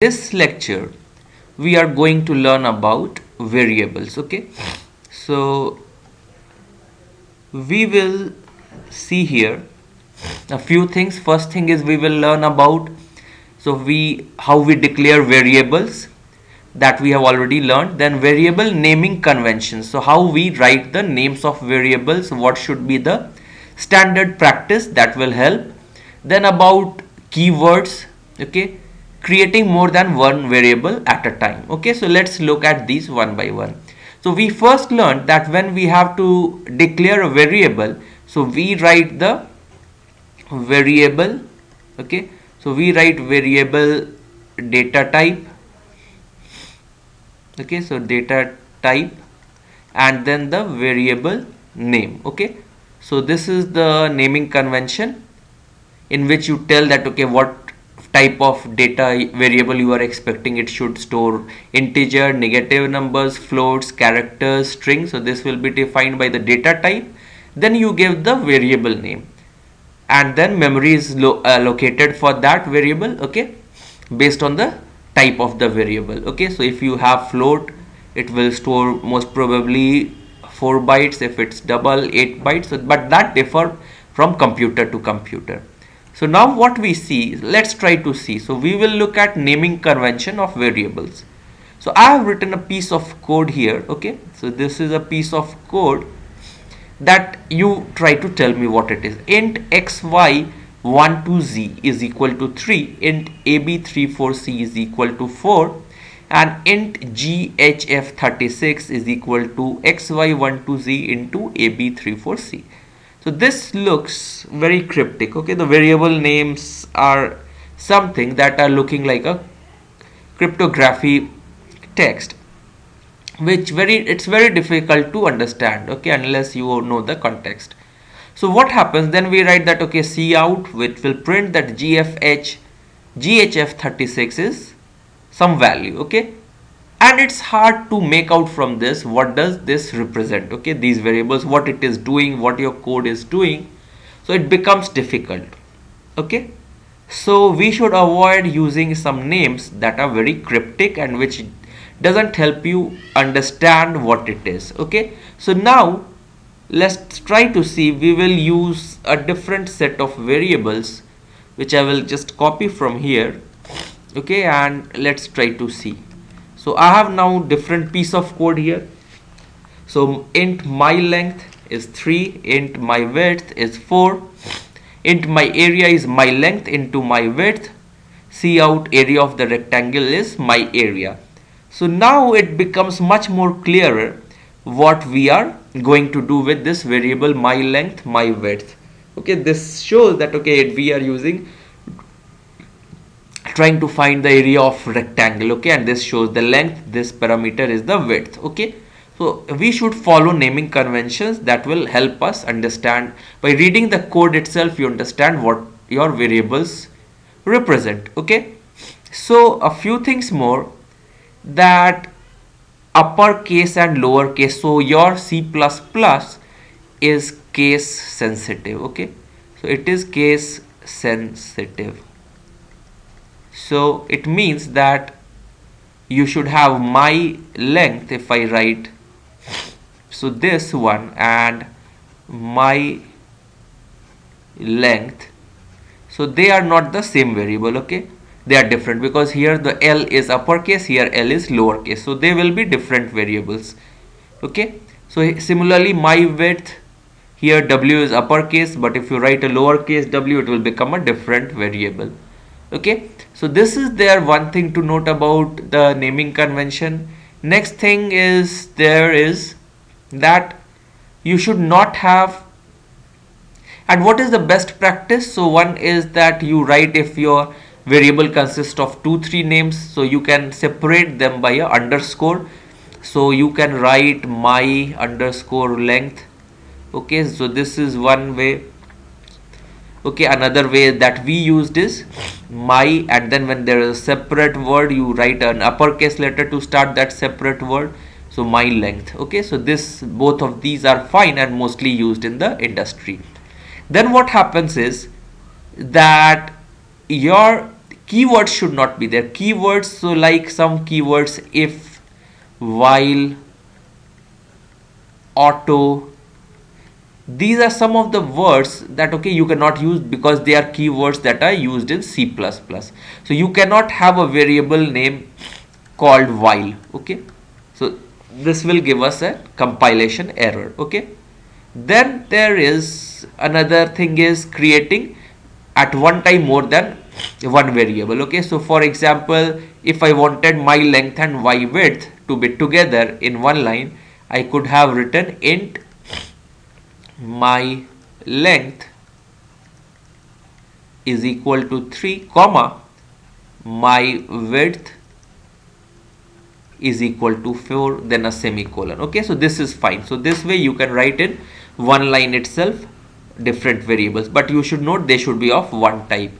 This lecture we are going to learn about variables. Okay, so we will see here a few things. First thing is we will learn about how we declare variables, that we have already learned. Then variable naming conventions, so how we write the names of variables, what should be the standard practice that will help. Then about keywords, okay, creating more than one variable at a time. Okay, so let's look at these one by one. So we first learned that when we have to declare a variable, so we write the variable. Okay, so we write variable data type. Okay, so data type and then the variable name. Okay, so this is the naming convention in which you tell that okay, what type of data variable you are expecting. It should store integer, negative numbers, floats, characters, strings. So this will be defined by the data type. Then you give the variable name, and then memory is allocated for that variable, okay, based on the type of the variable. Okay, so if you have float, it will store most probably 4 bytes. If it's double, 8 bytes. So, but that differ from computer to computer. So now what we see, let's try to see. So we will look at naming convention of variables. So I have written a piece of code here. Okay, so this is a piece of code that you try to tell me what it is. Int xy1 to z is equal to 3, int ab34c is equal to 4, and int ghf36 is equal to xy1 to z into ab34c. So this looks very cryptic. Okay, the variable names are something that are looking like a cryptography text, which it's very difficult to understand, okay, unless you know the context. So what happens then, we write that okay, cout, which will print that ghf36 is some value. Okay, and it's hard to make out from this what does this represent. Okay, these variables, what it is doing, what your code is doing. So it becomes difficult. Okay, so we should avoid using some names that are very cryptic and which doesn't help you understand what it is. Okay, so now let's try to see. We will use a different set of variables which I will just copy from here. Okay, and let's try to see. So I have now different piece of code here. So int my length is 3, int my width is 4, int my area is my length into my width, cout area of the rectangle is my area. So now it becomes much more clearer what we are going to do with this variable my length, my width. Okay, this shows that okay, we are trying to find the area of rectangle. Okay, and this shows the length, this parameter is the width. Okay, so we should follow naming conventions that will help us understand. By reading the code itself, you understand what your variables represent. Okay, so a few things more, that uppercase and lowercase. So your C++ is case sensitive. Okay, so it is case sensitive. So it means that you should have my length. If I write so this one and my length, so they are not the same variable. Okay, they are different because here the L is uppercase, here L is lowercase, so they will be different variables. Okay, so similarly my width, here W is uppercase, but if you write a lowercase w, it will become a different variable. Okay, so this is there one thing to note about the naming convention. Next thing is there is that you should not have. And what is the best practice? So one is that you write, if your variable consists of 2-3 names, so you can separate them by a underscore. So you can write my underscore length. Okay, so this is one way. Okay, another way that we used is my, and then when there is a separate word, you write an uppercase letter to start that separate word. So my length. Okay, so this, both of these are fine and mostly used in the industry. Then what happens is that your Keywords should not be there. Keywords, so like some keywords, if, while, auto, these are some of the words that okay you cannot use because they are keywords that are used in C++. So you cannot have a variable name called while. Okay, so this will give us a compilation error. Okay, then there is another thing is creating at one time more than one variable. Okay, so for example, if I wanted my length and y width to be together in one line, I could have written int my length is equal to 3 comma my width is equal to 4, then a semicolon. Okay, so this is fine. So this way you can write in one line itself different variables, but you should note they should be of one type.